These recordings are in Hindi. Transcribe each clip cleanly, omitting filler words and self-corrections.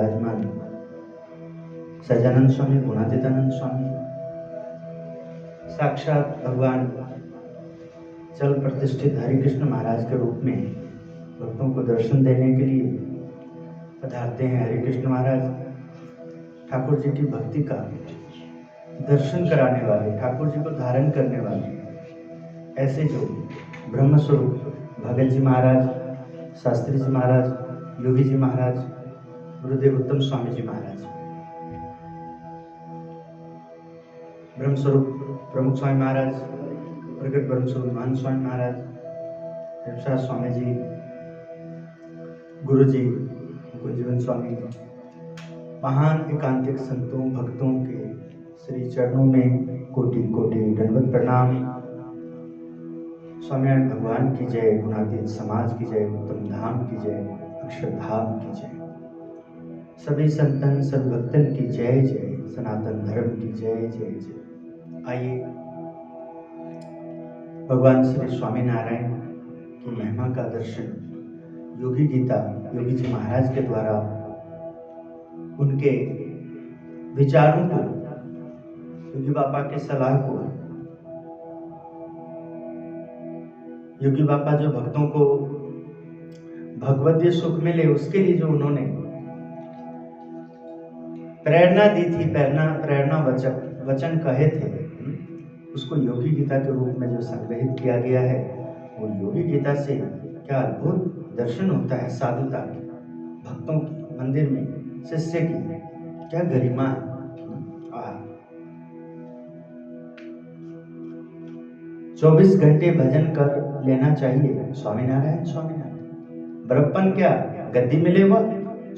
विराजमान सजानंद स्वामी, गुणातीतानंद स्वामी, साक्षात भगवान चल प्रतिष्ठित हरि कृष्ण महाराज के रूप में भक्तों को दर्शन देने के लिए पधारते हैं। हरि कृष्ण महाराज ठाकुर जी की भक्ति का दर्शन कराने वाले, ठाकुर जी को धारण करने वाले ऐसे जो ब्रह्म स्वरूप भगत जी महाराज, शास्त्री जी महाराज, योगी जी महाराज, गुरुदेव उत्तम स्वामी जी महाराज, ब्रह्म स्वरूप प्रमुख स्वामी महाराज, प्रगट ब्रह्म स्वरूप महान स्वामी महाराज, धर्मशास्त्र स्वामी जी, गुरु जी कुंजीवन स्वामी, महान एकांतिक संतों भक्तों के श्री चरणों में कोटि कोटि दंडवत प्रणाम। स्वामीनारायण भगवान की जय, गुणातीत समाज की जय, उत्तम धाम की जय, अक्षरधाम की जय, सभी संतन सद्भक्तन की जय जय, सनातन धर्म की जय जय जय। आइए भगवान श्री स्वामीनारायण की महिमा का दर्शन योगी गीता योगी जी महाराज के द्वारा उनके विचारों को, योगी बाबा के सलाह को, योगी बाबा जो भक्तों को भगवदीय सुख मिले उसके लिए जो उन्होंने प्रेरणा दी थी, प्रेरणा वचन कहे थे, उसको योगी गीता के रूप में जो संग्रहित किया गया है, वो योगी गीता से क्या अद्भुत दर्शन होता है। साधुता की, भक्तों की, मंदिर में शिष्य की क्या गरिमा है। 24 घंटे भजन कर लेना चाहिए, स्वामीनारायण स्वामीनारायण। बड़प्पन क्या गद्दी मिले वह,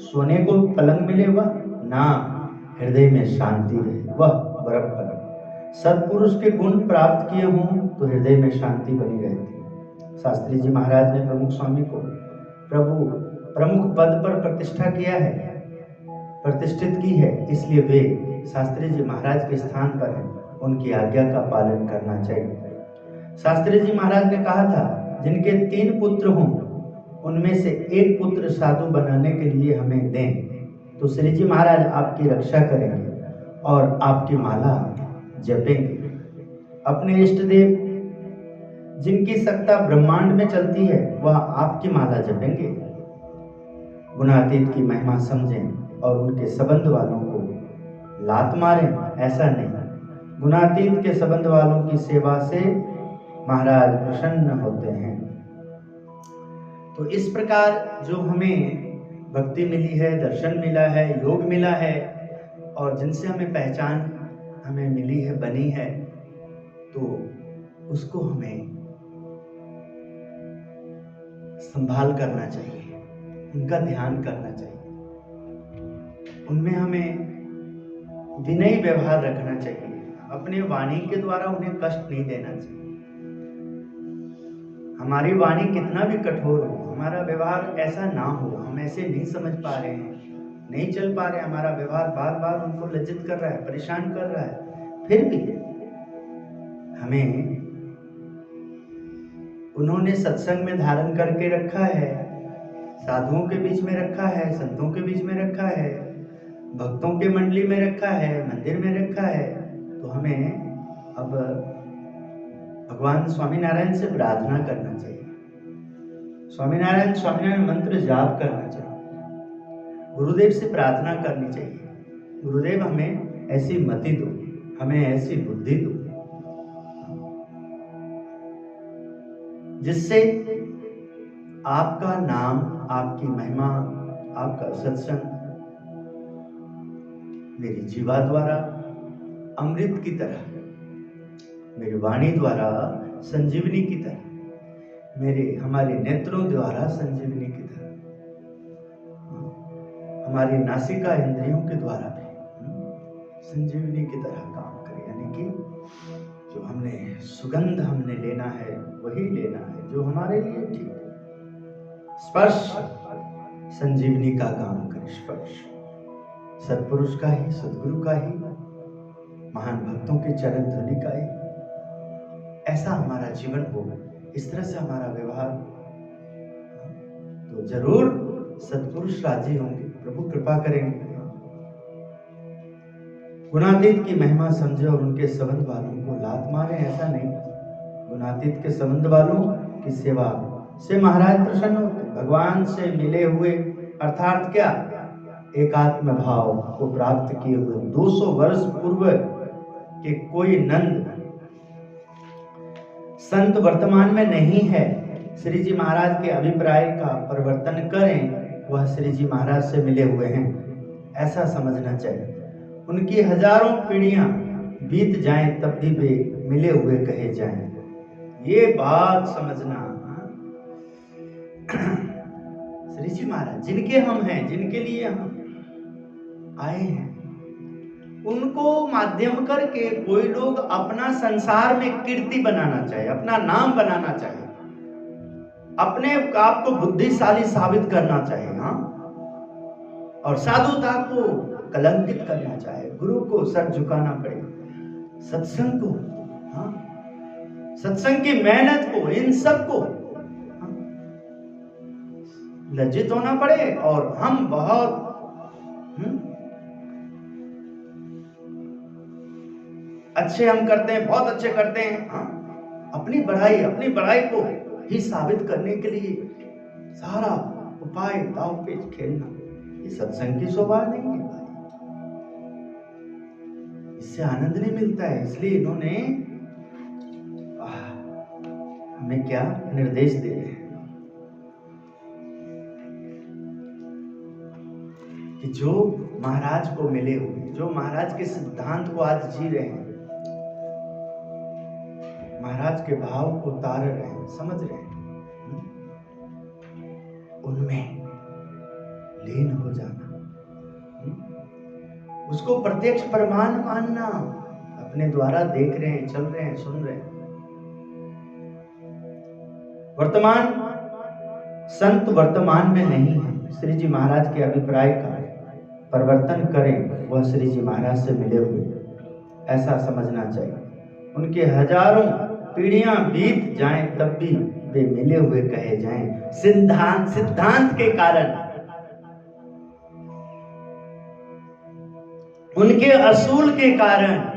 सोने को पलंग मिले वह, ना हृदय में शांति रहे वह बड़प्पन। सत्पुरुष के गुण प्राप्त किए हों तो हृदय में शांति बनी रहती। शास्त्री जी महाराज ने प्रमुख स्वामी को प्रभु प्रमुख पद पर प्रतिष्ठा किया है, प्रतिष्ठित की है, इसलिए वे शास्त्री जी महाराज के स्थान पर हैं, उनकी आज्ञा का पालन करना चाहिए। शास्त्री जी महाराज ने कहा था, जिनके 3 पुत्र हों उनमें से एक पुत्र साधु बनाने के लिए हमें दें तो श्री जी महाराज आपकी रक्षा करेंगे और आपकी माला जपेंगे। अपने इष्ट देव जिनकी सत्ता ब्रह्मांड में चलती है वह आपकी माला जपेंगे। गुणातीत की महिमा समझें और उनके संबंध वालों को लात मारें, ऐसा नहीं। गुणातीत के संबंध वालों की सेवा से महाराज प्रसन्न होते हैं। तो इस प्रकार जो हमें भक्ति मिली है, दर्शन मिला है, योग मिला है और जिनसे हमें पहचान हमें मिली है, बनी है, तो उसको हमें संभाल करना चाहिए, उनका ध्यान करना चाहिए, उनमें हमें विनयी व्यवहार रखना चाहिए, अपने वाणी के द्वारा उन्हें कष्ट नहीं देना चाहिए। हमारी वाणी कितना भी कठोर हो, हमारा व्यवहार ऐसा ना हो, हम ऐसे नहीं समझ पा रहे हैं, नहीं चल पा रहे, हमारा व्यवहार बार बार उनको लज्जित कर रहा है, परेशान कर रहा है, फिर भी हमें उन्होंने सत्संग में धारण करके रखा है, साधुओं के बीच में रखा है, संतों के बीच में रखा है, भक्तों के मंडली में रखा है, मंदिर में रखा है, तो हमें अब भगवान स्वामीनारायण से प्रार्थना करना चाहिए, स्वामीनारायण स्वामीनारायण मंत्र जाप करना चाहिए, गुरुदेव से प्रार्थना करनी चाहिए, गुरुदेव हमें ऐसी मति दो, हमें ऐसी बुद्धि दो जिससे आपका नाम, आपकी महिमा, आपका सत्संग मेरी जीवा द्वारा अमृत की तरह, मेरी वाणी द्वारा संजीवनी की तरह, हमारे नेत्रों द्वारा संजीवनी की तरह, हमारी नासिका इंद्रियों के द्वारा भी संजीवनी की तरह काम करे। यानी कि जो हमने सुगंध हमने लेना है वही लेना है जो हमारे लिए ठीक है। स्पर्श संजीवनी का काम करे, स्पर्श सत्पुरुष का ही, सदगुरु का ही, महान भक्तों के चरण ध्वनि का ही, ऐसा हमारा जीवन हो, इस तरह से हमारा व्यवहार, तो जरूर सत्पुरुष राजी होंगे, प्रभु कृपा करेंगे। गुणातीत की महिमा समझे और उनके संबंध वालों को लात मारे, ऐसा नहीं। गुणातीत के संबंध वालों की सेवा से महाराज प्रसन्न होते। भगवान से मिले हुए अर्थात क्या, एकात्म भाव को प्राप्त किए हुए 200 वर्ष पूर्व के कोई नंद संत वर्तमान में नहीं है। श्री जी महाराज के अभिप्राय का परिवर्तन करें, वह श्री जी महाराज से मिले हुए हैं, ऐसा समझना चाहिए। उनकी हजारों पीढ़ियां बीत जाएं तब भी वे मिले हुए कहे जाएं, ये बात समझना। श्री जी महाराज जिनके हम हैं, जिनके लिए हम आए हैं, उनको माध्यम करके कोई लोग अपना संसार में कीर्ति बनाना चाहे, अपना नाम बनाना चाहे, अपने आप को बुद्धिशाली साबित करना चाहे, हाँ, और साधुता को कलंकित करना चाहे, गुरु को सर झुकाना पड़े, सत्संग को, हाँ, सत्संग की मेहनत को, इन सब को लज्जित होना पड़े। और हम बहुत अच्छे हम करते हैं, बहुत अच्छे करते हैं, हाँ? अपनी बढ़ाई को ही साबित करने के लिए सारा उपाय दांव पेच खेलना, ये सत्संग की शोभा नहीं है भाई, इससे आनंद नहीं मिलता है। इसलिए इन्होंने हमें क्या निर्देश दे रहे हैं कि जो महाराज को मिले हुए, जो महाराज के सिद्धांत को आज जी रहे हैं, महाराज के भाव को उतार रहे हैं, समझ रहे हैं, उनमें लीन हो जाना, उसको प्रत्यक्ष प्रमाण मानना, अपने द्वारा देख रहे हैं, चल रहे हैं, सुन रहे हैं। वर्तमान संत वर्तमान में नहीं है। श्री जी महाराज के अभिप्राय का परिवर्तन करें, वह श्री जी महाराज से मिले हुए, ऐसा समझना चाहिए। उनके हजारों पीढ़ियां बीत जाएं तब भी वे मिले हुए कहे जाएं, सिद्धांत के कारण, उनके असूल के कारण।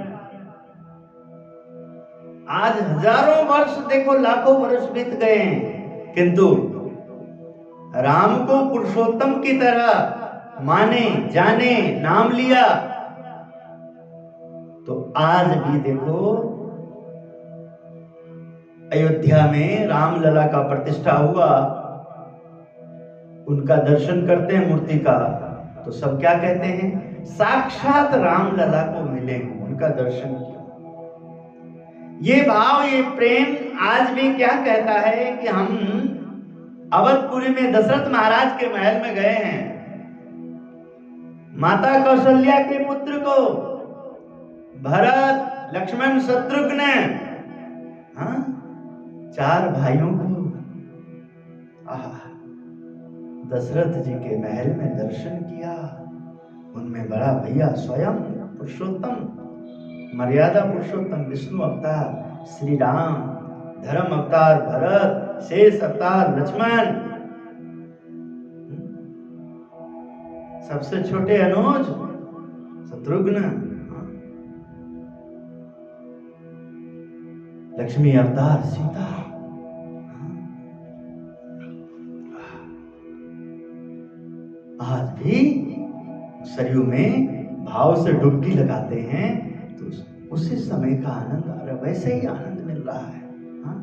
आज हजारों वर्ष देखो, लाखों वर्ष बीत गए हैं, किंतु राम को पुरुषोत्तम की तरह माने, जाने, नाम लिया, तो आज भी देखो अयोध्या में रामलला का प्रतिष्ठा हुआ, उनका दर्शन करते हैं मूर्ति का, तो सब क्या कहते हैं, साक्षात रामलला को मिले, उनका दर्शन किया। ये भाव, ये प्रेम आज भी क्या कहता है कि हम अवधपुरी में दशरथ महाराज के महल में गए हैं, माता कौशल्या के पुत्र को, भरत, लक्ष्मण, शत्रुघ्न, हाँ, 4 भाइयों को दशरथ जी के महल में दर्शन किया। उनमें बड़ा भैया स्वयं पुरुषोत्तम, मर्यादा पुरुषोत्तम विष्णु अवतार श्री राम, धर्म अवतार भरत, शेष अवतार लक्ष्मण, सबसे छोटे अनुज शत्रुघ्न, लक्ष्मी अवतार सीता। आज भी सरयू में भाव से डुबकी लगाते हैं तो उसी समय का आनंद आ रहा है, वैसे ही आनंद मिल रहा है। हाँ?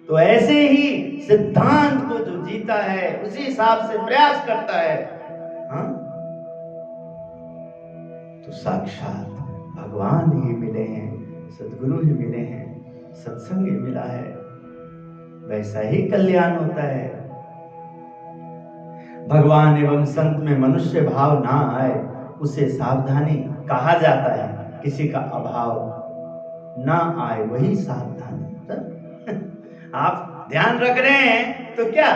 तो ऐसे ही सिद्धांत को जो जीता है, उसी हिसाब से प्रयास करता है, हाँ? तो साक्षात भगवान ही मिले हैं, सद्गुरु ही मिले हैं, सत्संग ही मिला है, वैसा ही कल्याण होता है। भगवान एवं संत में मनुष्य भाव ना आए, उसे सावधानी कहा जाता है। किसी का अभाव ना आए वही सावधानी। आप ध्यान रख रहे हैं तो क्या,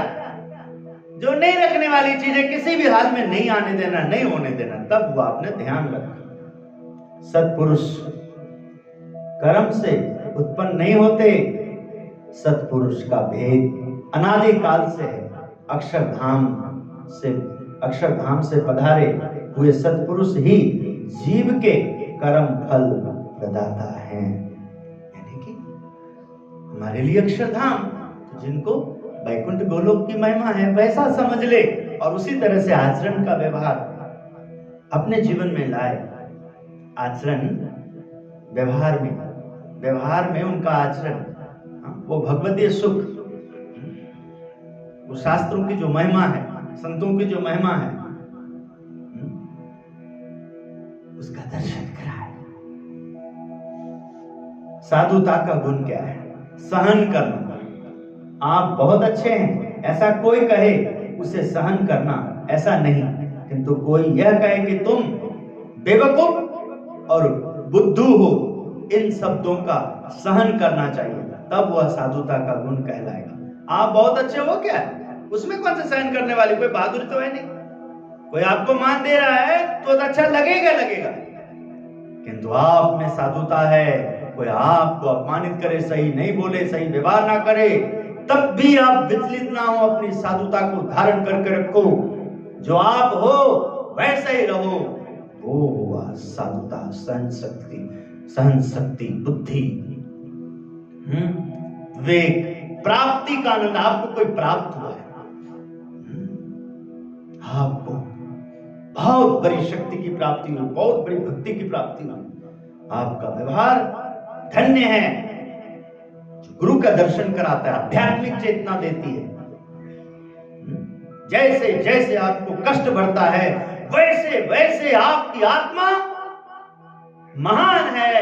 जो नहीं रखने वाली चीजें किसी भी हाल में नहीं आने देना, नहीं होने देना, तब वो आपने ध्यान रखा। सत्पुरुष कर्म से उत्पन्न नहीं होते, सत्पुरुष का भेद अनादि काल से है, अक्षरधाम से अक्षरधाम से पधारे हुए सत्पुरुष ही जीव के कर्म फल प्रदाता हैं। यानी कि हमारे लिए अक्षरधाम, तो जिनको वैकुंठ गोलोक की महिमा है वैसा समझ ले और उसी तरह से आचरण का व्यवहार अपने जीवन में लाए। आचरण व्यवहार में उनका आचरण, वो भगवतीय सुख, वो शास्त्रों की जो महिमा है, संतों की जो महिमा है, उसका दर्शन कराए। साधुता का गुण क्या है? सहन करना। आप बहुत अच्छे हैं ऐसा कोई कहे उसे सहन करना ऐसा नहीं, किंतु कोई यह कहे कि तुम बेवकूफ और बुद्धू हो, इन शब्दों का सहन करना चाहिए, तब वह साधुता का गुण कहलाएगा। आप बहुत अच्छे हो क्या, उसमें कौन सा सहन करने वाली कोई बहादुरी तो है नहीं। कोई आपको मान दे रहा है तो अच्छा लगेगा, किंतु आप में साधुता है। कोई आपको अपमानित करे, सही नहीं बोले, सही व्यवहार ना करे, तब भी आप विचलित ना हो, अपनी साधुता को धारण करके रखो। जो आप हो वैसे ही रहो, वो हुआ साधुता, सहन शक्ति, बुद्धि, विवेक, प्राप्ति का आनंद। आपको कोई प्राप्त हुआ है, आपको बहुत बड़ी शक्ति की प्राप्ति हुई, बहुत बड़ी भक्ति की प्राप्ति हुई। आपका व्यवहार धन्य है, गुरु का दर्शन कराता है, आध्यात्मिक चेतना देती है। जैसे जैसे आपको कष्ट बढ़ता है वैसे वैसे आपकी आत्मा महान है,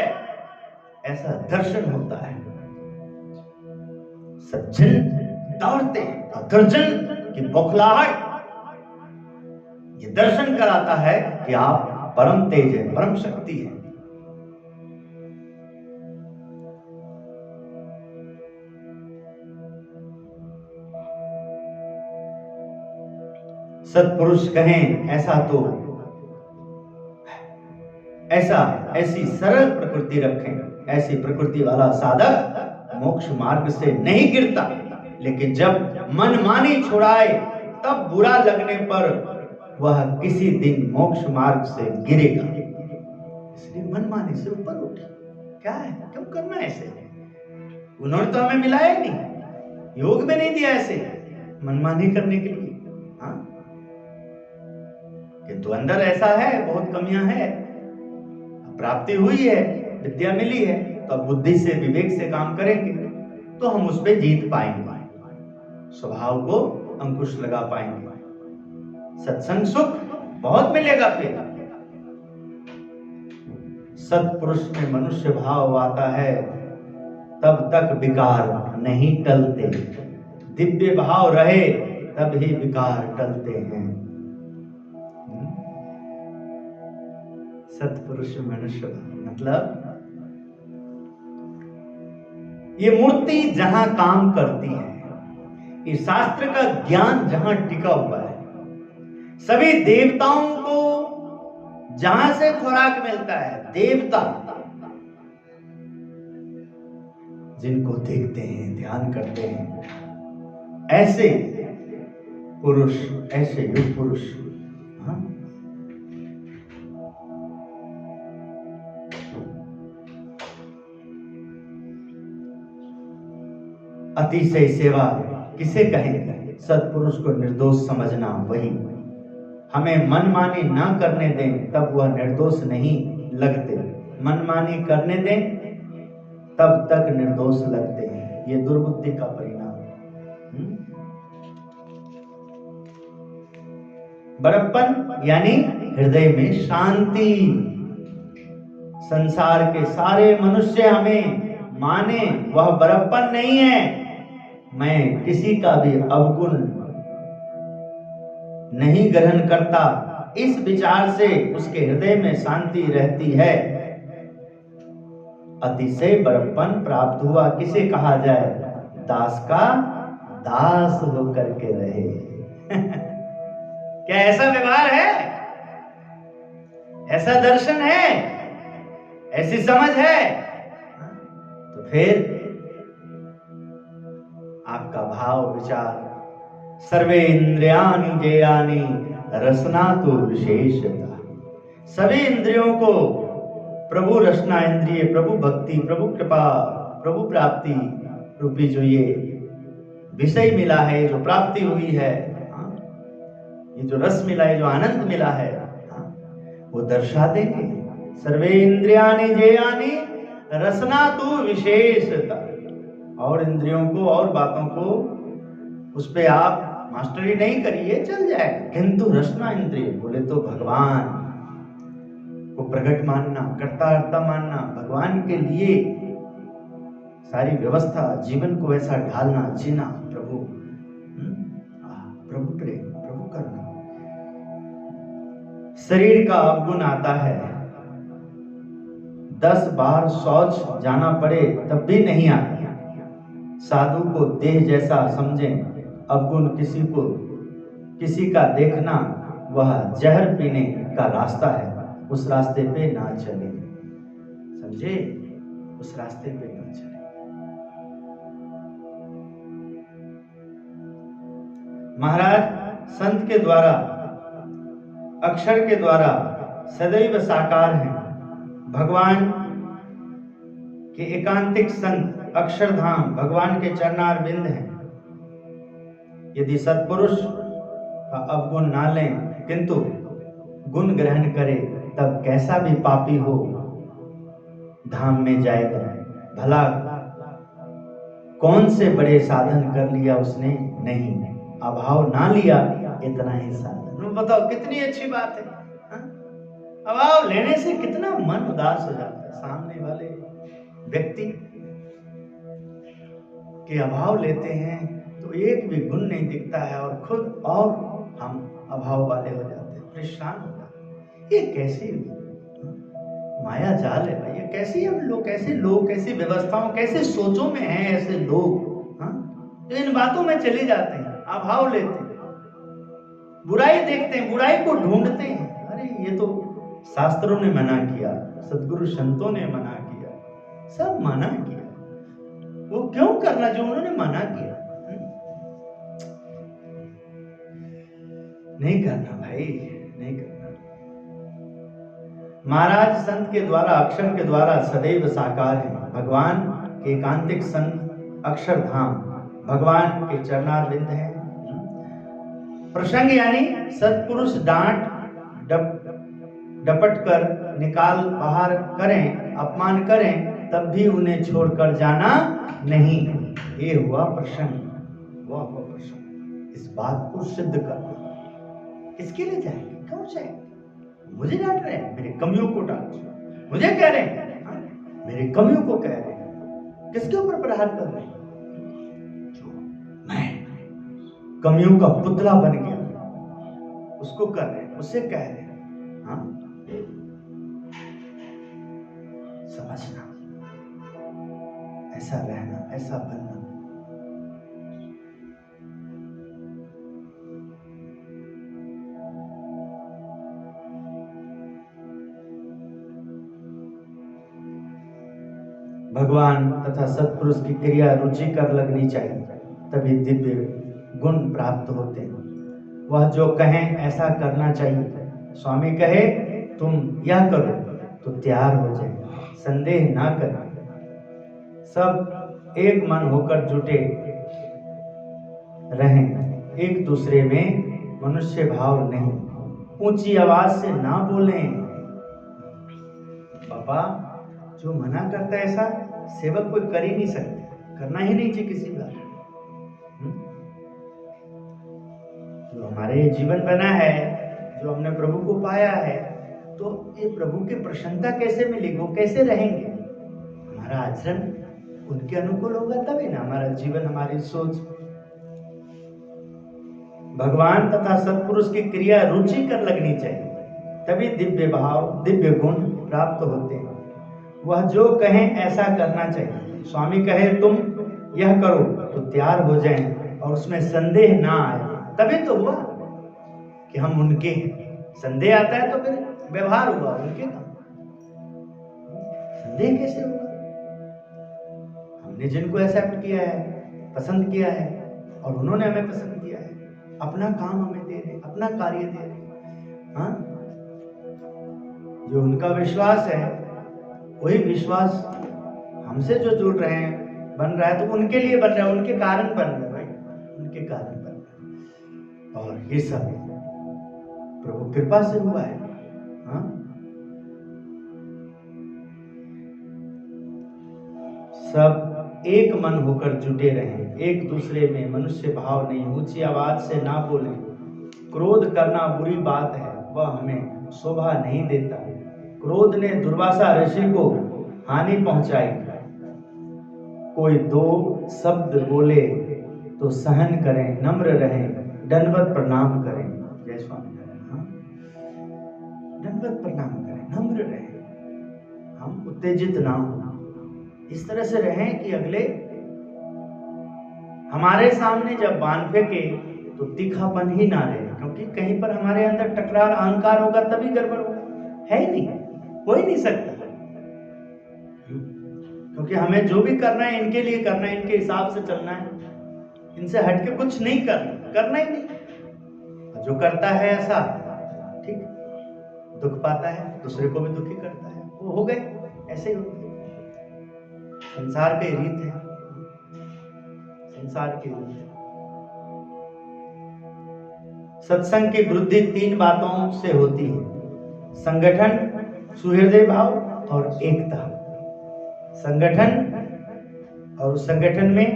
ऐसा दर्शन होता है। सज्जन दौड़ते हैं, दर्जन की बौखलाहट ये दर्शन कराता है कि आप परम तेज है, परम शक्ति है। सत्पुरुष कहें ऐसी सरल प्रकृति रखें, ऐसी प्रकृति वाला साधक मोक्ष मार्ग से नहीं गिरता, लेकिन जब मनमानी छुड़ाए तब बुरा लगने पर वह किसी दिन मोक्ष मार्ग से गिरेगा। इसलिए मनमानी से ऊपर उठे। क्या है, क्यों करना ऐसे? उन्होंने तो हमें मिलाया नहीं, योग में नहीं दिया ऐसे मनमानी करने के लिए। किंतु अंदर ऐसा है, बहुत कमियां है, प्राप्ति हुई है, विद्या मिली है, तो अब बुद्धि से, विवेक से काम करेंगे तो हम उस पर जीत पाएंगे, स्वभाव को अंकुश लगा पाएंगे। सत्संग सुख बहुत मिलेगा। फिर सत्पुरुष में मनुष्य भाव आता है, तब तक विकार नहीं टलते। दिव्य भाव रहे तब ही विकार टलते हैं। सत्पुरुष मनुष्य मतलब ये मूर्ति जहां काम करती है, ये शास्त्र का ज्ञान जहां टिका हुआ है, सभी देवताओं को जहां से खुराक मिलता है, देवता जिनको देखते हैं, ध्यान करते हैं, ऐसे पुरुष, ऐसे युग पुरुष अतिशय सेवा किसे कहेंगे? सत्पुरुष को निर्दोष समझना, वही हमें मनमानी ना करने दें तब वह निर्दोष नहीं लगते, मनमानी करने दें तब तक निर्दोष लगते हैं। ये दुर्बुद्धि का परिणाम। बड़प्पन यानी हृदय में शांति। संसार के सारे मनुष्य हमें माने, वह बड़प्पन नहीं है। मैं किसी का भी अवगुण नहीं ग्रहण करता, इस विचार से उसके हृदय में शांति रहती है। अतिशय बड़प्पन प्राप्त हुआ किसे कहा जाए? दास का दास होकर के रहे। क्या ऐसा व्यवहार है? ऐसा दर्शन है? ऐसी समझ है? तो फिर आपका भाव विचार सर्वे इंद्रियाणि जयानि रसना तो विशेषता। सभी इंद्रियों को प्रभु रसना इंद्रिय, प्रभु भक्ति, प्रभु कृपा, प्रभु प्राप्ति रूपी जो ये विषय मिला है, जो प्राप्ति हुई है, ये जो रस मिला है, जो आनंद मिला है, वो दर्शा देंगे। सर्वे इंद्रियाणि जेयानि रसना तु विशेषता। और इंद्रियों को और बातों को उस पे आप मास्टरी नहीं करिए, चल जाएगा, किंतु रसना इंद्रिय बोले तो भगवान को प्रकट मानना, कर्ता हर्ता मानना, भगवान के लिए सारी व्यवस्था, जीवन को ऐसा ढालना, जीना, प्रभु प्रभु प्रेम, प्रभु करना। शरीर का अवगुण आता है, 10 बार शौच जाना पड़े तब भी नहीं आता। साधु को देह जैसा समझें, अवगुण किसी का देखना वह जहर पीने का रास्ता है, उस रास्ते पे ना चले। समझे? उस रास्ते पे ना चले। महाराज संत के द्वारा, अक्षर के द्वारा सदैव साकार हैं। भगवान के एकांतिक संत अक्षरधाम भगवान के चरणार बिंद हैं। यदि सत्पुरुष का अवगुण ना लें किंतु गुण ग्रहण करे, तब कैसा भी पापी हो धाम में जाएगा। भला कौन से बड़े साधन कर लिया उसने? नहीं, अभाव ना लिया, इतना ही साधन। बताओ कितनी अच्छी बात है। अभाव लेने से कितना मन उदास हो जाता है। सामने वाले व्यक्ति के अभाव लेते हैं तो एक भी गुण नहीं दिखता है, और खुद और हम अभाव वाले हो जाते हैं, परेशान हो जाते हैं। ये कैसी माया जाल है भाई? ये कैसी हम लोग, कैसे लोग, कैसी व्यवस्थाओं, कैसे सोचों में हैं ऐसे लोग जो इन बातों में चले जाते हैं, अभाव लेते हैं, बुराई देखते हैं, बुराई को ढूंढते हैं। अरे ये तो शास्त्रों ने मना किया, सदगुरु संतों ने मना किया, सब मना किया। वो क्यों करना जो उन्होंने मना किया? नहीं करना भाई, नहीं करना। महाराज संत के द्वारा, अक्षर के द्वारा सदैव साकार है। भगवान के एकांतिक संत अक्षरधाम भगवान के चरणार बिंद है। प्रसंग यानी सत्पुरुष डांट डपट कर निकाल बाहर करें, अपमान करें, तब भी उन्हें छोड़कर जाना नहीं। ये हुआ प्रसंग, वह हुआ प्रसंग। इस बात को सिद्ध कर, किसके लिए जाएंगे? क्यों जाएंगे? मुझे डांट रहे हैं, मेरे कमियों को डांट रहे हैं, मुझे कह रहे हैं, मेरे कमियों को कह रहे हैं। किसके ऊपर प्रहार कर रहे हैं? जो मैं कमियों का पुतला बन गया, उसको कर रहे हैं, उससे कह रहे हैं। समझना, ऐसा रहना, ऐसा बनना। भगवान तथा सत्पुरुष की क्रिया रुचिकर लगनी चाहिए, तभी दिव्य गुण प्राप्त होते हैं। वह जो कहें ऐसा करना चाहिए। स्वामी कहे तुम यह करो तो तैयार हो जाए, संदेह ना करें। सब एक मन होकर जुटे रहें, एक दूसरे में मनुष्य भाव नहीं। ऊंची आवाज से ना बोलें। बाबा जो मना करता है ऐसा सेवक कोई कर ही नहीं सकता, करना ही नहीं चाहिए किसी का। जो हमारे जीवन बना है, जो हमने प्रभु को पाया है, तो ये प्रभु की प्रसन्नता कैसे मिलेगी? वो कैसे रहेंगे? हमारा आचरण उनके अनुकूल होगा तभी ना, हमारा जीवन, हमारी सोच। भगवान तथा सत्पुरुष की क्रिया रुचिकर लगनी चाहिए, तभी दिव्य भाव, दिव्य गुण प्राप्त होते हैं। वह जो कहें ऐसा करना चाहिए। स्वामी कहे तुम यह करो तो तैयार हो जाएं, और उसमें संदेह ना आए, तभी तो हुआ कि हम उनके हैं। संदेह आता है तो फिर व्यवहार हुआ उनके का, संदेह कैसे हुआ? हमने जिनको एक्सेप्ट किया है, पसंद किया है, और उन्होंने हमें पसंद किया है, अपना काम हमें दे रहे, अपना कार्य दे रहे, हाँ, जो उनका विश्वास है वही विश्वास हमसे जो जुड़ रहे हैं, बन रहा है, तो उनके लिए बन रहा है, उनके कारण बन रहा है भाई, उनके कारण बन रहा है। और ये सब प्रभु कृपा से हुआ है। हाँ? सब एक मन होकर जुटे रहें, एक दूसरे में मनुष्य भाव नहीं, ऊंची आवाज से ना बोलें, क्रोध करना बुरी बात है, वह हमें शोभा नहीं देता। क्रोध ने दुर्वासा ऋषि को हानि पहुंचाई। कोई दो शब्द बोले तो सहन करें, नम्र रहें, दंडवत प्रणाम करें। जय स्वामी नारायण। हाँ? दंडवत प्रणाम करें, नम्र रहें, हम उत्तेजित ना हो, इस तरह से रहें कि अगले हमारे सामने जब बाण फेंके तो तीखापन ही ना रहे, क्योंकि कहीं पर हमारे अंदर टकरार अहंकार होगा तभी गड़बड़ होगा, है ही नहीं, हो ही नहीं सकता। क्योंकि हमें जो भी करना है इनके लिए करना है, इनके हिसाब से चलना है, इनसे हटके कुछ नहीं करना ही नहीं। जो करता है ऐसा ठीक दुख पाता है, दूसरे को भी दुखी करता है, वो हो गए, ऐसे ही होते हैं। संसार की रीत है, संसार की रीत है। सत्संग की वृद्धि 3 बातों से होती है: संगठन, सुहृदय भाव और एकता। संगठन और उस संगठन में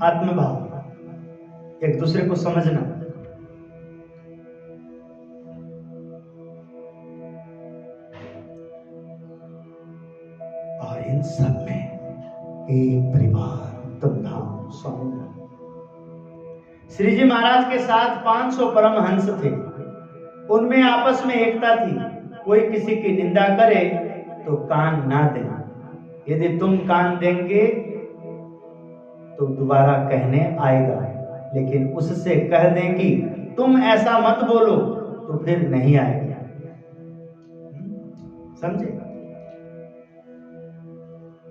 आत्मभाव, एक दूसरे को समझना। और इन सब में एक परिवार, उत्तम धाम, स्वामी। श्री जी महाराज के साथ 500 परमहंस थे, उनमें आपस में एकता थी। कोई किसी की निंदा करे तो कान ना दें, यदि तुम कान देंगे तो दोबारा कहने आएगा, लेकिन उससे कह दें कि तुम ऐसा मत बोलो तो फिर नहीं आएगा। समझे?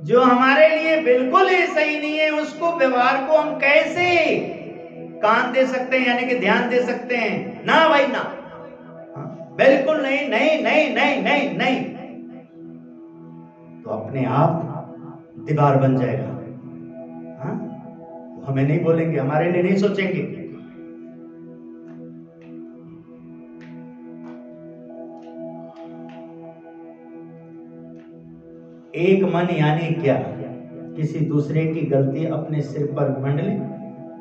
जो हमारे लिए बिल्कुल ही सही नहीं है उसको, व्यवहार को हम कैसे कान दे सकते हैं, यानी कि ध्यान दे सकते हैं? ना भाई ना, बिल्कुल नहीं, नहीं नहीं नहीं नहीं नहीं, तो अपने आप दीवार बन जाएगा। हाँ? हमें नहीं बोलेंगे, हमारे लिए नहीं सोचेंगे। एक मन यानी क्या? किसी दूसरे की गलती अपने सिर पर मंडली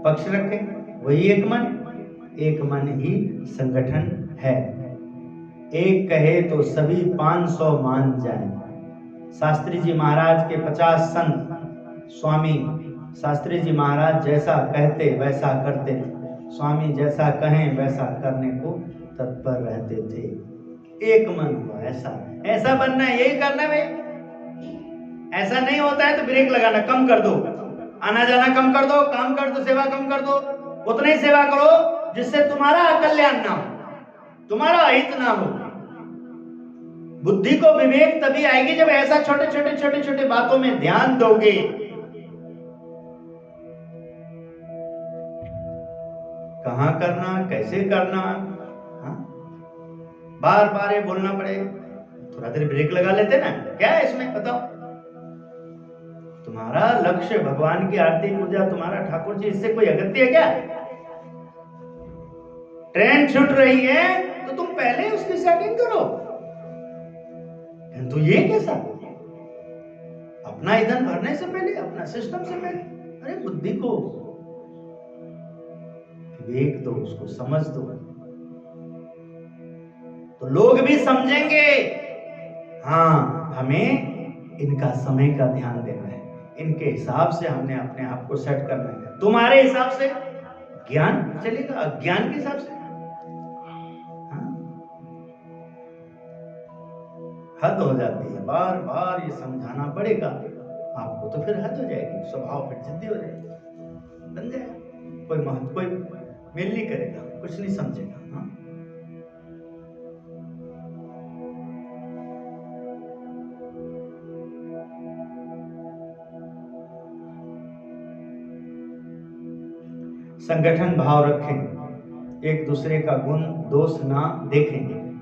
पक्ष रखे, वही एक मन। एक मन ही संगठन है। एक कहे तो सभी 500 मान जाएं। शास्त्री जी महाराज के 50 संत, स्वामी शास्त्री जी महाराज जैसा कहते वैसा करते थे, स्वामी जैसा कहें वैसा करने को तत्पर रहते थे। एक मन हुआ, ऐसा बनना है, यही करना है। ऐसा नहीं होता है तो ब्रेक लगाना कम कर दो, आना जाना कम कर दो, काम कर दो, सेवा कम कर दो। उतनी सेवा करो जिससे तुम्हारा कल्याण ना हो, तुम्हारा अहित ना हो। बुद्धि को विवेक तभी आएगी जब ऐसा छोटे छोटे बातों में ध्यान दोगे। कहां करना, कैसे करना, बार बार ये बोलना पड़े, थोड़ा देर ब्रेक लगा लेते ना, क्या है इसमें बताओ? तुम्हारा लक्ष्य भगवान की आरती पूजा, तुम्हारा ठाकुर जी, इससे कोई अगत्य है क्या? ट्रेन छूट रही है तो तुम पहले उसकी सेटिंग करो। तो ये कैसा? अपना ईंधन भरने से पहले, अपना सिस्टम से पहले, अरे बुद्धि को विवेक दो, उसको समझ दो, तो लोग भी समझेंगे। हाँ, हमें इनका समय का ध्यान देना है, इनके हिसाब से हमने अपने आप को सेट करना है। तुम्हारे हिसाब से ज्ञान चलेगा, अज्ञान के हिसाब से हद हो जाती है। बार बार ये समझाना पड़ेगा आपको, तो फिर हद हो जाएगी, स्वभाव फिर जिद्दी हो जाएगी, बन जाएगा। कोई महत्व, कोई मेल नहीं करेगा, कुछ नहीं समझेगा। हाँ? संगठन भाव रखें, एक दूसरे का गुण दोष ना देखें,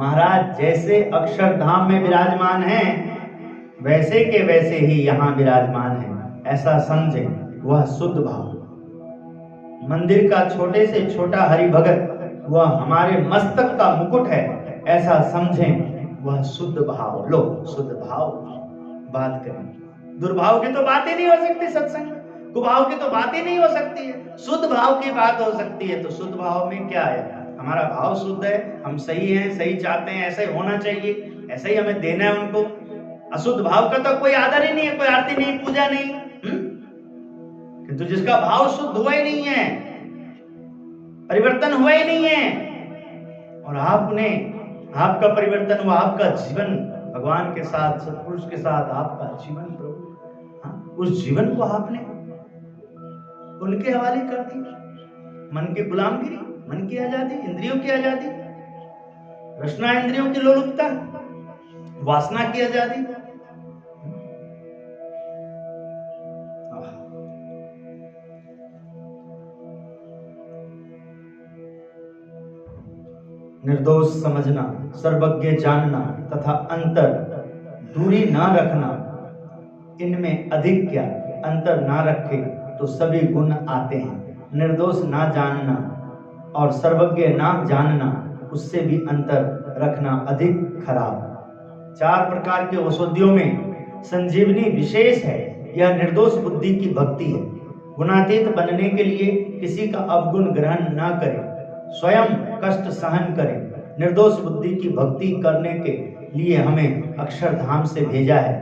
महाराज जैसे अक्षरधाम में विराजमान हैं वैसे के वैसे ही यहाँ विराजमान है, ऐसा समझे। वह शुद्ध भाव, मंदिर का छोटे से छोटा हरि भगत वह हमारे मस्तक का मुकुट है, ऐसा समझें। वह शुद्ध भाव, लो शुद्ध भाव बात करें। दुर्भाव की तो बात ही नहीं हो सकती सत्संग, कुभाव की तो बात ही नहीं हो सकती है, शुद्ध भाव की बात हो सकती है। तो शुद्ध भाव में क्या है? हमारा भाव शुद्ध है, हम सही हैं, सही चाहते हैं, ऐसे होना चाहिए, ऐसे ही हमें देना है उनको। अशुद्ध भाव का तो कोई आदर ही नहीं है, कोई आरती नहीं, पूजा नहीं। किंतु जिसका भाव शुद्ध हुआ ही नहीं है, परिवर्तन हुआ ही नहीं है, और आपका परिवर्तन हुआ, आपका जीवन भगवान के साथ, सत्पुरुष के साथ आपका जीवन प्रभु, उस जीवन को आपने उनके हवाले कर दिया। मन की गुलामगिरी, मन की आजादी, इंद्रियों की आजादी, रचना इंद्रियों की लोलुपता, वासना की आजादी। निर्दोष समझना, सर्वज्ञ जानना तथा अंतर दूरी ना रखना, इनमें अधिक क्या अंतर ना रखे तो सभी गुण आते हैं। निर्दोष ना जानना और सर्वज्ञ ना जानना, उससे भी अंतर रखना अधिक खराब। 4 प्रकार के औषधियों में संजीवनी विशेष है। यह निर्दोष बुद्धि की भक्ति है। गुणातीत बनने के लिए किसी का अवगुण ग्रहण ना करें, स्वयं कष्ट सहन करें। निर्दोष बुद्धि की भक्ति करने के लिए हमें अक्षरधाम से भेजा है।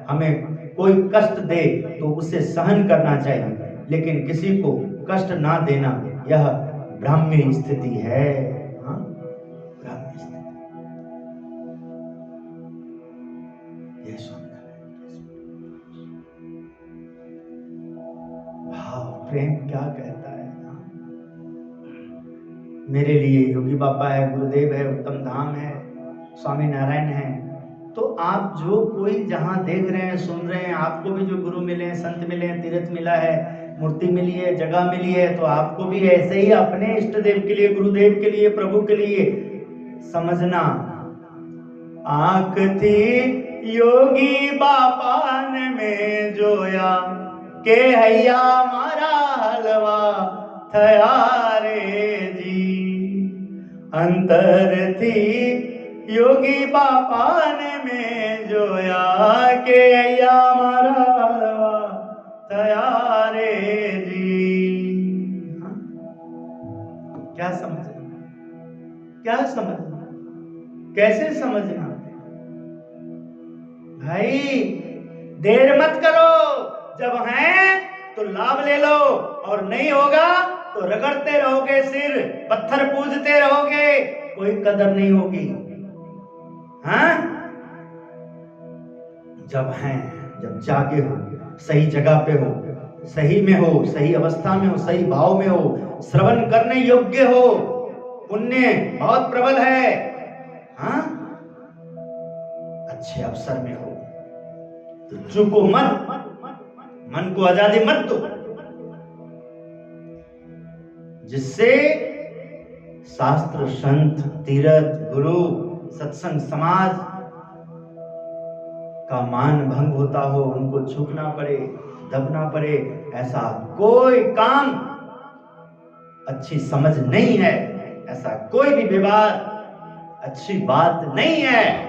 हमें कोई कष्ट दे तो उसे सहन करना चाहिए, लेकिन किसी को कष्ट ना देना, यह ब्राह्मी स्थिति है। ब्राह्मी स्थिति, यह सुंदर भाव प्रेम क्या कहता है। मेरे लिए योगी बाबा है, गुरुदेव है, उत्तम धाम है, स्वामी नारायण है। तो आप जो कोई जहां देख रहे हैं, सुन रहे हैं, आपको भी जो गुरु मिले, संत मिले, तीर्थ मिला है, मूर्ति मिली है, जगह मिली है, तो आपको भी ऐसे ही अपने इष्ट देव के लिए, गुरुदेव के लिए, प्रभु के लिए समझना। आंख थी योगी बाबा ने में जोया के हैया मारा हलवा थया रे जी। अंतर थी योगी बाबा ने में जोया के हैया मारा हलवा थया रे जी। क्या समझना, क्या समझना, कैसे समझना? भाई देर मत करो, जब है तो लाभ ले लो, और नहीं होगा तो रगड़ते रहोगे सिर, पत्थर पूजते रहोगे, कोई कदर नहीं होगी। हाँ, जब हैं, जब जागे हो, सही जगह पे हो, सही में हो, सही अवस्था में हो, सही भाव में हो, श्रवण करने योग्य हो, पुण्य बहुत प्रबल है, हाँ, अच्छे अवसर में हो, तो चुपो मत, मन को आजादी मत दो, जिससे शास्त्र, संत, तीर्थ, गुरु, सत्संग, समाज का मान भंग होता हो, उनको झुकना पड़े, दबना पड़े, ऐसा कोई काम अच्छी समझ नहीं है, ऐसा कोई भी विवाद अच्छी बात नहीं है।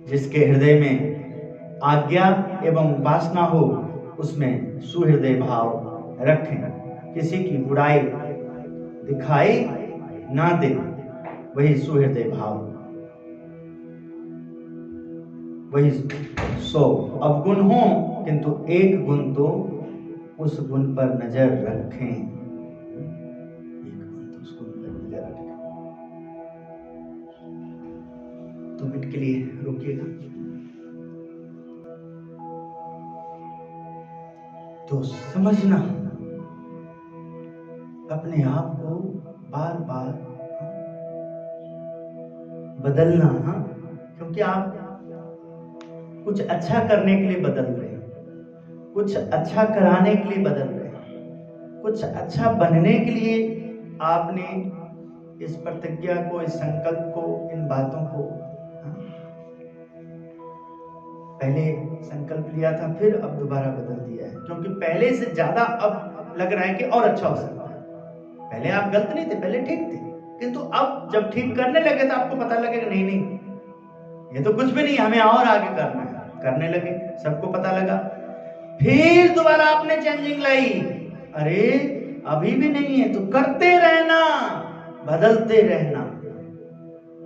जिसके हृदय में आज्ञा एवं उपासना हो, उसमें सुहृदय भाव रखें। किसी की बुराई दिखाई ना दे, वही सुहृदय भाव। वही 100 अवगुण हो, किंतु एक गुण तो उस गुण पर नजर रखें, एक गुण तो उस गुण पर नजर रखें। 2 मिनट के लिए रुकिएगा। तो समझना, अपने आप को बार बार बदलना, हाँ, क्योंकि आप कुछ अच्छा करने के लिए बदल रहे हैं, कुछ अच्छा कराने के लिए बदल रहे हैं, कुछ अच्छा बनने के लिए आपने इस प्रतिज्ञा को, इस संकल्प को, इन बातों को पहले संकल्प लिया था, फिर अब दोबारा बदल दिया है, क्योंकि पहले से ज्यादा अब लग रहा है कि और अच्छा हो सकता है। पहले आप गलत नहीं थे, पहले ठीक थे, किंतु अब जब ठीक करने लगे तो आपको पता लगेगा नहीं नहीं ये तो कुछ भी नहीं, हमें और आगे करना है। करने लगे, सबको पता लगा, फिर दोबारा आपने चेंजिंग लाई। अरे अभी भी नहीं है तो करते रहना, बदलते रहना।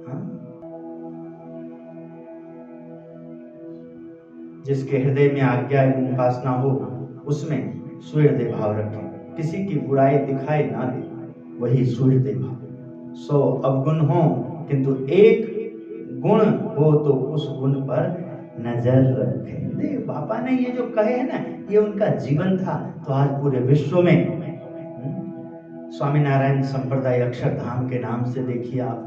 हाँ? जिसके हृदय में आज्ञा एवं उपासना हो उसमें सुहृदय भाव रखें, किसी की बुराई दिखाई ना दे, वही सुहृदय भाव। 100 अवगुण हो किंतु एक गुण हो तो उस गुण पर नजर रखें। देख बाबा ने ये जो कहे है ना, ये उनका जीवन था। तो आज पूरे विश्व में स्वामीनारायण संप्रदाय अक्षरधाम के नाम से देखिए आप,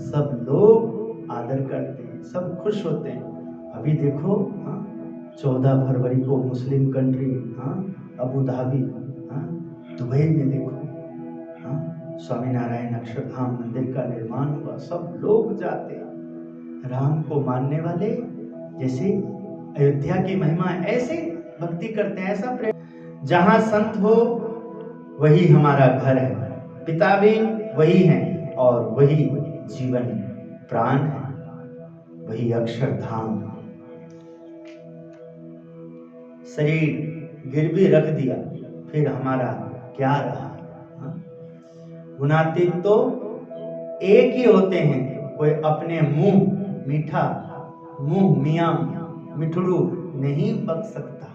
सब लोग आदर करते हैं, सब खुश होते हैं। अभी देखो 14 फरवरी को Muslim country Abu Dhabi Dubai में देखो स्वामीनारायण अक्षरधाम मंदिर का निर्माण हुआ, सब लोग जाते। राम को मानने वाले जैसे अयोध्या की महिमा, ऐसे भक्ति करते हैं, ऐसा प्रेम। जहां संत हो वही हमारा घर है, पिता भी वही हैं और वही जीवन प्राण है, वही अक्षरधाम। शरीर गिरवी रख दिया, फिर हमारा क्या रहा? गुणातीत तो एक ही होते हैं, कोई अपने मुंह मीठा, मुंह मियां मिठड़ू नहीं बन सकता।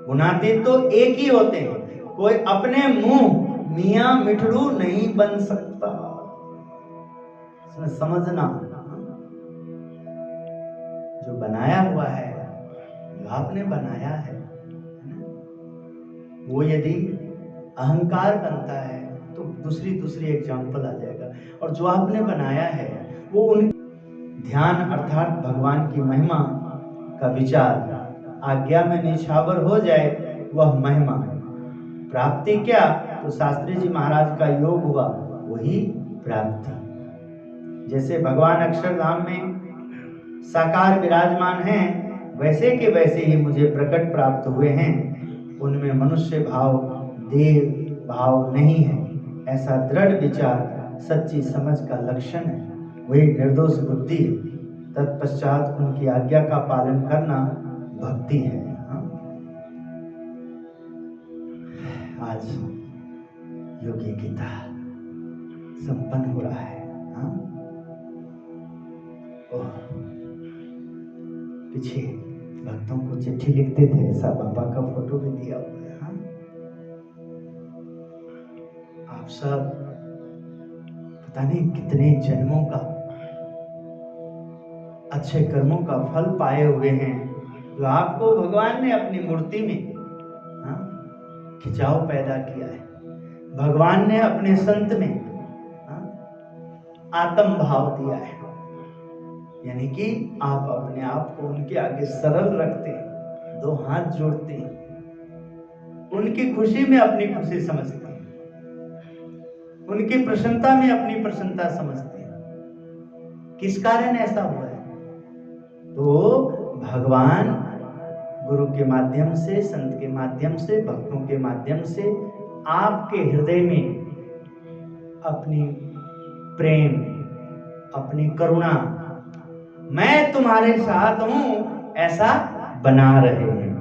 गुणातीत तो एक ही होते हैं, कोई अपने मुंह मियां मिठड़ू नहीं बन सकता। समझना, जो बनाया हुआ है, जो आपने बनाया है, वो यदि अहंकार बनता है तो दूसरी एग्जाम्पल आ जाएगा। और जो आपने बनाया है वो उन ध्यान अर्थात भगवान की महिमा का विचार आज्ञा में निछावर हो जाए, वह महिमा प्राप्ति। क्या? तो शास्त्री जी महाराज का योग हुआ, वही प्राप्ति। जैसे भगवान अक्षरधाम में साकार विराजमान हैं, वैसे के वैसे ही मुझे प्रकट प्राप्त हुए हैं। उनमें मनुष्य भाव, देव भाव नहीं है, ऐसा दृढ़ विचार सच्ची समझ का लक्षण है, वही निर्दोष बुद्धि है। तत्पश्चात उनकी आज्ञा का पालन करना भक्ति है। आज योगी गीता संपन्न हो रहा है। पीछे भक्तों को चिट्ठी लिखते थे, ऐसा बाबा का फोटो भी दिया हुआ है। आप सब पता नहीं कितने जन्मों का अच्छे कर्मों का फल पाए हुए हैं, जो आपको भगवान ने अपनी मूर्ति में खिंचाव पैदा किया है। भगवान ने अपने संत में आत्म भाव दिया है, यानी कि आप अपने आप को उनके आगे सरल रखते हैं, 2 हाथ जोड़ते हैं, उनकी खुशी में अपनी खुशी समझते हैं, उनकी प्रसन्नता में अपनी प्रसन्नता समझते हैं। किस कारण ऐसा हुआ है? तो भगवान गुरु के माध्यम से, संत के माध्यम से, भक्तों के माध्यम से आपके हृदय में अपनी प्रेम, अपनी करुणा, मैं तुम्हारे साथ हूं, ऐसा बना रहे हैं।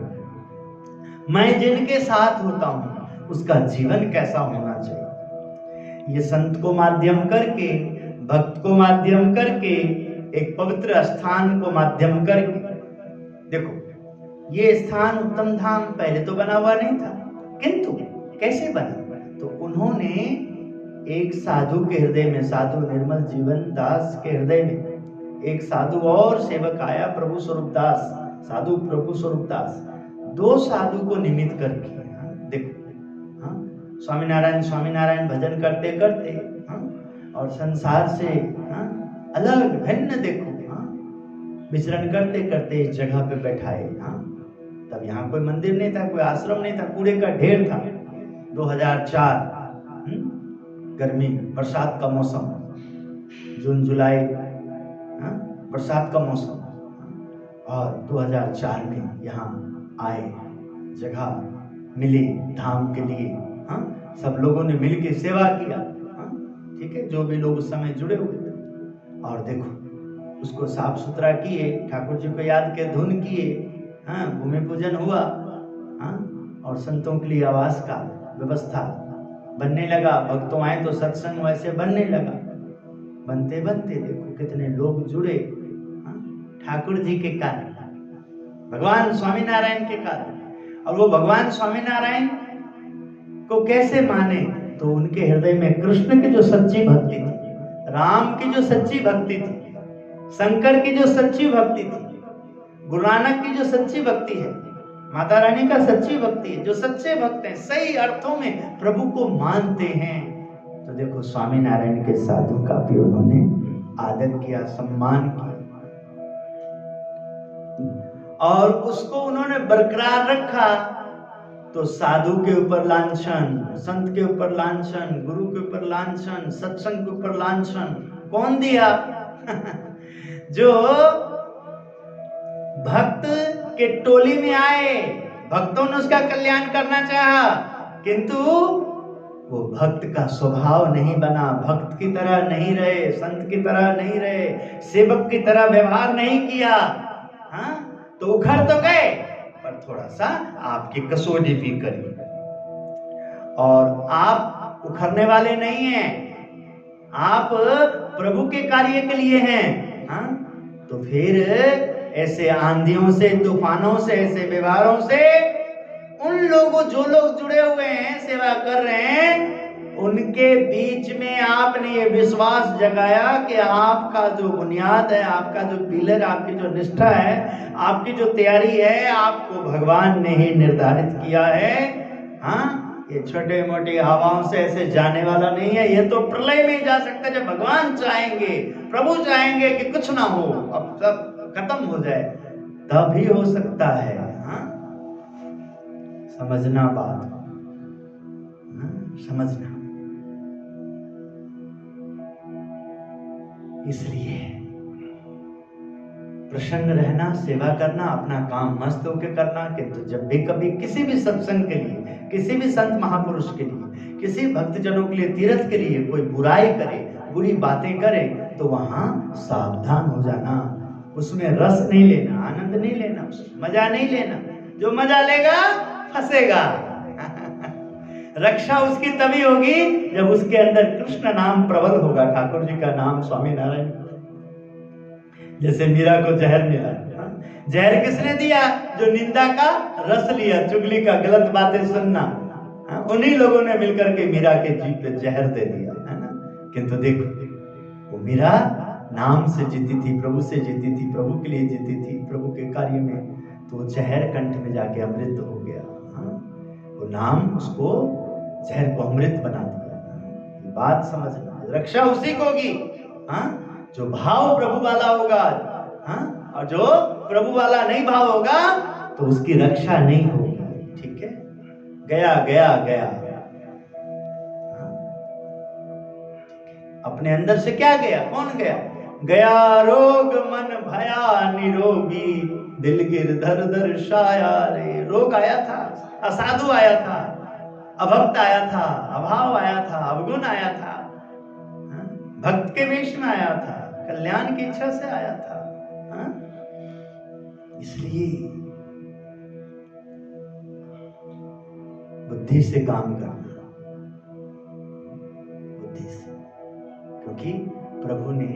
मैं जिनके साथ होता हूं उसका जीवन कैसा होना चाहिए, ये संत को माध्यम करके, भक्त को माध्यम करके, एक पवित्र स्थान को माध्यम करके। देखो ये स्थान उत्तम धाम पहले तो बना हुआ नहीं था, किंतु कैसे बना? तो उन्होंने एक साधु के हृदय में, साधु निर्मल जीवन दास के हृदय में एक साधु और सेवक आया, प्रभु स्वरूप दास, साधु प्रभु स्वरूप दास, 2 साधु को निमित्त करके। देखो स्वामीनारायण स्वामीनारायण भजन करते करते और संसार से अलग भिन्न, देखो विचरण करते करते इस जगह पे बैठाए। हाँ, तब यहाँ कोई मंदिर नहीं था, कोई आश्रम नहीं था, कूड़े का ढेर था। 2004 गर्मी, बरसात का मौसम, जून जुलाई, हाँ, बरसात का मौसम। और 2004 में यहाँ आए, जगह मिली धाम के लिए। हाँ, सब लोगों ने मिलकर सेवा किया। हाँ, ठीक है, जो भी लोग उस समय जुड़े हुए थे। और देखो, उसको साफ सुथरा किए, ठाकुर जी को याद के धुन किए। हाँ, भूमि पूजन हुआ। हाँ, और संतों के लिए आवास का व्यवस्था बनने लगा। भक्तों आए तो सत्संग वैसे बनने लगा। बनते बनते देखो कितने लोग जुड़े। हाँ, ठाकुर जी के कारण, भगवान स्वामीनारायण के कारण। और वो भगवान स्वामीनारायण को कैसे माने? तो उनके हृदय में कृष्ण की जो सच्ची भक्ति थी, राम की जो सच्ची भक्ति थी, शंकर की जो सच्ची भक्ति थी, गुरु नानक की जो सच्ची भक्ति है, माता रानी का सच्ची भक्ति है, जो सच्चे भक्त हैं, सही अर्थों में प्रभु को मानते हैं। तो देखो स्वामीनारायण के साधु का भी उन्होंने आदर किया, सम्मान किया, और उसको उन्होंने बरकरार रखा। तो साधु के ऊपर लांछन, संत के ऊपर लांछन, गुरु के ऊपर लांछन, सत्संग के ऊपर लांछन कौन दिया? जो भक्त के टोली में आए, भक्तों ने उसका कल्याण करना चाहा, किंतु वो भक्त का स्वभाव नहीं बना, भक्त की तरह नहीं रहे, संत की तरह नहीं रहे, सेवक की तरह व्यवहार नहीं किया। हाँ, तो उखड़ तो गए, पर थोड़ा सा आपकी कसौटी भी करी। और आप उखड़ने वाले नहीं हैं, आप प्रभु के कार्य के लिए हैं। हाँ, तो फिर ऐसे आंधियों से, तूफानों से, ऐसे व्यवहारों से उन लोगों, जो लोग जुड़े हुए हैं, सेवा कर रहे हैं, उनके बीच में आपने ये विश्वास जगाया कि आपका जो बुनियाद है, आपका जो पिलर, आपकी जो निष्ठा है, आपकी जो तैयारी है, आपको भगवान ने ही निर्धारित किया है। हाँ, ये छोटे मोटी हवाओं से ऐसे जाने वाला नहीं है। ये तो प्रलय में जा सकता है, जब भगवान चाहेंगे, प्रभु चाहेंगे कि कुछ ना हो, अब सब खत्म हो जाए, तभी हो सकता है। हाँ, समझना बात, हाँ, समझना। इसलिए प्रसन्न रहना, सेवा करना, अपना काम मस्त होकर करना। किंतु जब भी कभी किसी भी सत्संग के लिए, किसी भी संत महापुरुष के लिए, किसी भक्तजनों के लिए, तीर्थ के लिए कोई बुराई करे, बुरी बातें करे, तो वहां सावधान हो जाना। उसमें रस नहीं लेना, आनंद नहीं लेना, मजा नहीं लेना। जो मजा लेगा फंसेगा। रक्षा उसकी तभी होगी जब उसके अंदर कृष्ण नाम प्रबल होगा, ठाकुर जी का नाम, स्वामीनारायण। जैसे मीरा को जहर मिला, जहर किसने दिया? जो निंदा का रस लिया, चुगली का, गलत बातें सुनना, उन्हीं लोगों ने मिलकर के मीरा के जीभ पे जहर दे दिया, है ना। किंतु देखो, वो मीरा नाम से जीती थी, प्रभु से जीती थी, प्रभु के लिए जीती थी, प्रभु के कार्य में, तो जहर कंठ में जाके अमृत हो गया। वो नाम उसको, जहर को अमृत बना दिया। बात समझना, रक्षा उसी को होगी, हाँ, जो भाव प्रभु वाला होगा। हाँ, और जो प्रभु वाला नहीं भाव होगा तो उसकी रक्षा नहीं होगी। ठीक है, गया गया गया। हाँ? अपने अंदर से क्या गया? कौन गया? गया रोग मन भया निरोगी, दिल गिरधर धर शाया रे। रोग आया था, असाधु आया था, अभक्त आया था, अभाव आया था, अवगुण आया था, भक्त के वेश में आया था, कल्याण की इच्छा से आया था। इसलिए बुद्धि से काम करना, बुद्धि से, क्योंकि प्रभु ने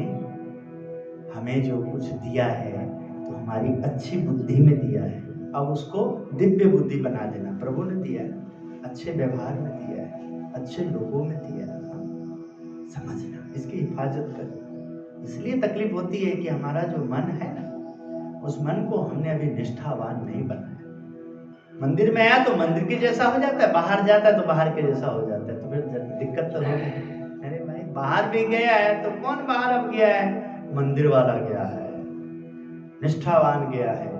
हमें जो कुछ दिया है तो हमारी अच्छी बुद्धि में दिया है। अब उसको दिव्य बुद्धि बना देना। प्रभु ने दिया है, अच्छे व्यवहार में दिया है, अच्छे लोगों में दिया है। समझना, इसकी हिफाजत करना। इसलिए तकलीफ होती है कि हमारा जो मन है ना, उस मन को हमने अभी निष्ठावान नहीं बनाया। मंदिर में आया तो मंदिर के जैसा हो जाता है, बाहर जाता है तो बाहर के जैसा हो जाता है, तो फिर दिक्कत तो होगी। अरे भाई, बाहर भी गया है तो कौन बाहर अब गया है? मंदिर वाला गया है। निष्ठावान गया है,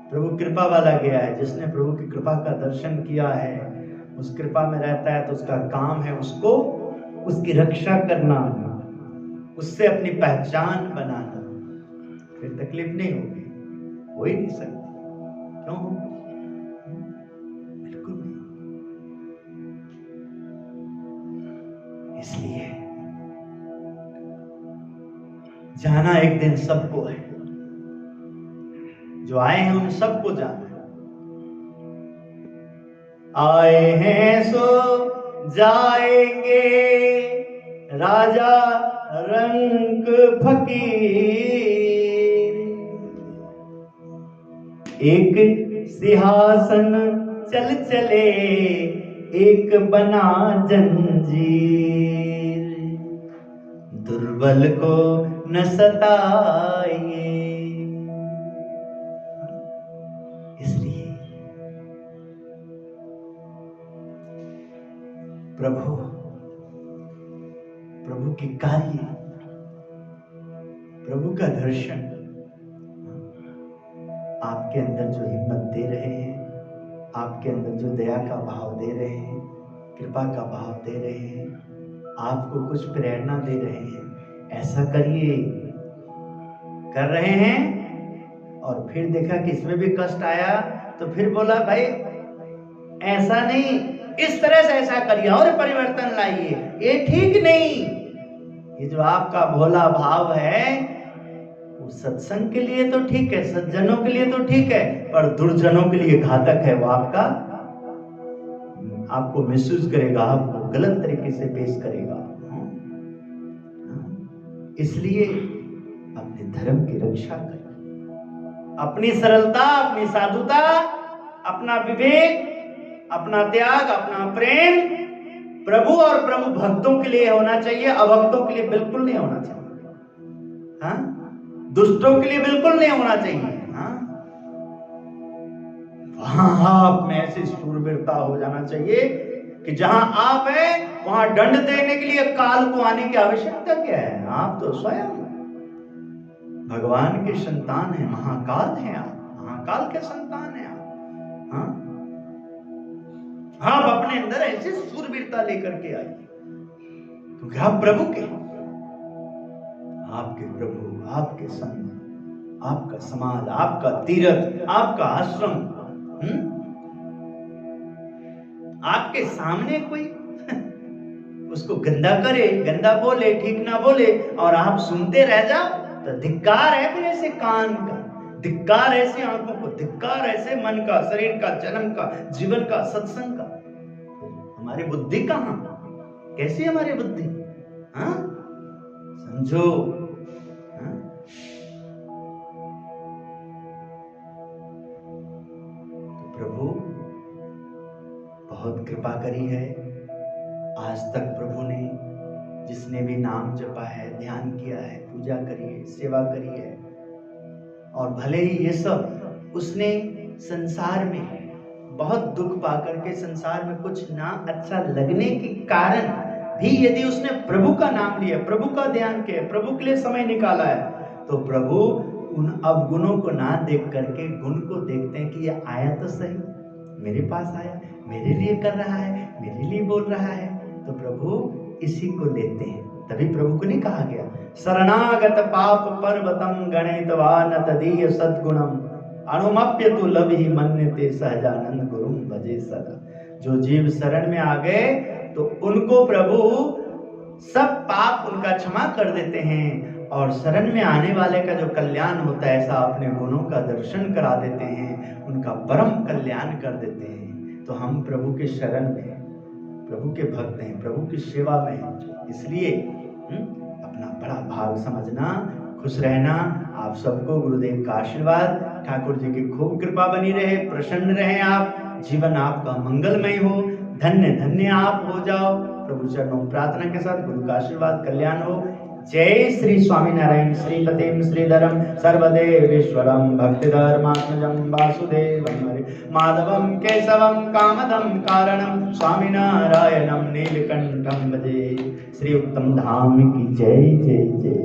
प्रभु कृपा वाला गया है। जिसने प्रभु की कृपा का दर्शन किया है, उस कृपा में रहता है, तो उसका काम है उसको उसकी रक्षा करना, उससे अपनी पहचान बनाना। फिर तकलीफ नहीं होगी, हो ही नहीं सकती। क्यों हो? बिल्कुल नहीं। इसलिए जाना एक दिन सबको है, जो आए हैं उन सबको जाना है। आए हैं सो जाएंगे, राजा रंग फकीर। एक सिंहासन चल चले, एक बना जंजीर। दुर्बल को न सताइए। इसलिए प्रभु के कार्य, प्रभु का दर्शन आपके अंदर जो हिम्मत दे रहे हैं, आपके अंदर जो दया का भाव दे रहे हैं, कृपा का भाव दे रहे हैं, आपको कुछ प्रेरणा दे रहे हैं, ऐसा करिए, कर रहे हैं। और फिर देखा कि इसमें भी कष्ट आया, तो फिर बोला भाई ऐसा नहीं, इस तरह से ऐसा करिए और परिवर्तन लाइए, ये ठीक नहीं। ये जो आपका भोला भाव है, वो सत्संग के लिए तो ठीक है, सज्जनों के लिए तो ठीक है, पर दुर्जनों के लिए घातक है। वो आपको महसूस करेगा, आपको गलत तरीके से पेश करेगा। इसलिए अपने धर्म की रक्षा करें, अपनी सरलता, अपनी साधुता, अपना विवेक, अपना त्याग, अपना प्रेम प्रभु और प्रभु भक्तों के लिए होना चाहिए, अभक्तों के लिए बिल्कुल नहीं होना चाहिए। हाँ, दुष्टों के लिए बिल्कुल नहीं होना चाहिए। हाँ, वहां आप में ऐसी शूरवीरता हो जाना चाहिए कि जहां आप हैं वहां दंड देने के लिए काल को आने की आवश्यकता क्या है? आप तो स्वयं भगवान के संतान हैं, महाकाल हैं आप, महाकाल के संतान हैं आप। हाँ, आप अपने अंदर ऐसी शूरवीरता लेकर के आइए, क्योंकि आप प्रभु के, आपके प्रभु, आपके संत, आपका समाज, आपका तीर्थ, आपका आश्रम। आपके सामने कोई उसको गंदा करे, गंदा बोले, ठीक ना बोले, और आप सुनते रह जाओ, तो धिक्कार है फिर ऐसे कान का, धिक्कार ऐसे आंखों को, धिक्कार ऐसे मन का, शरीर का, जन्म का, जीवन का, सत्संग का। हमारी बुद्धि कहां? कैसी हमारी बुद्धि? हाँ, समझो। हाँ? तो प्रभु बहुत कृपा करी है। आज तक प्रभु ने जिसने भी नाम जपा है, ध्यान किया है, पूजा करी है, सेवा करी है, और भले ही ये सब उसने संसार में बहुत दुख पाकर के, संसार में कुछ ना अच्छा लगने के कारण भी यदि उसने प्रभु का नाम लिया, प्रभु का ध्यान किया, प्रभु के लिए समय निकाला है, तो प्रभु उन अवगुणों को ना देख करके गुण को देखते हैं कि ये आया तो सही, मेरे पास आया, मेरे लिए कर रहा है, मेरे लिए बोल रहा है, तो प्रभु इसी को लेते हैं। तभी प्रभु को नहीं कहा गया शरणागत पाप पर्वतम गणितवान तदीय सद्गुणम अनुमप्यतु लभि मन्यते सहजानंद गुरुम भजे सदा। जो जीव शरण में आ गए तो उनको प्रभु सब पाप उनका क्षमा कर देते हैं, और शरण में आने वाले का जो कल्याण होता है, ऐसा अपने गुणों का दर्शन करा देते हैं, उनका परम कल्याण कर देते हैं। तो हम प्रभु के शरण में, प्रभु के भक्त हैं, प्रभु की सेवा में हैं। इसलिए अपना बड़ा भाग समझना, खुश रहना। आप सबको गुरुदेव का आशीर्वाद, ठाकुर जी की खूब कृपा बनी रहे, प्रसन्न रहे आप, जीवन आपका मंगलमय हो, धन्य धन्य आप हो जाओ। प्रभु चरणों प्रार्थना के साथ गुरु का आशीर्वाद, कल्याण हो। जय श्री स्वामीनारायण। श्रीपतिम श्रीधरम सर्वदेवेश्वरम भक्तिधर्मात्मजं वासुदेवं माधवं केशवं कामदं कारणं स्वामीनारायणं नीलकंठं भजे। श्री उत्तम धाम की जय जय जय।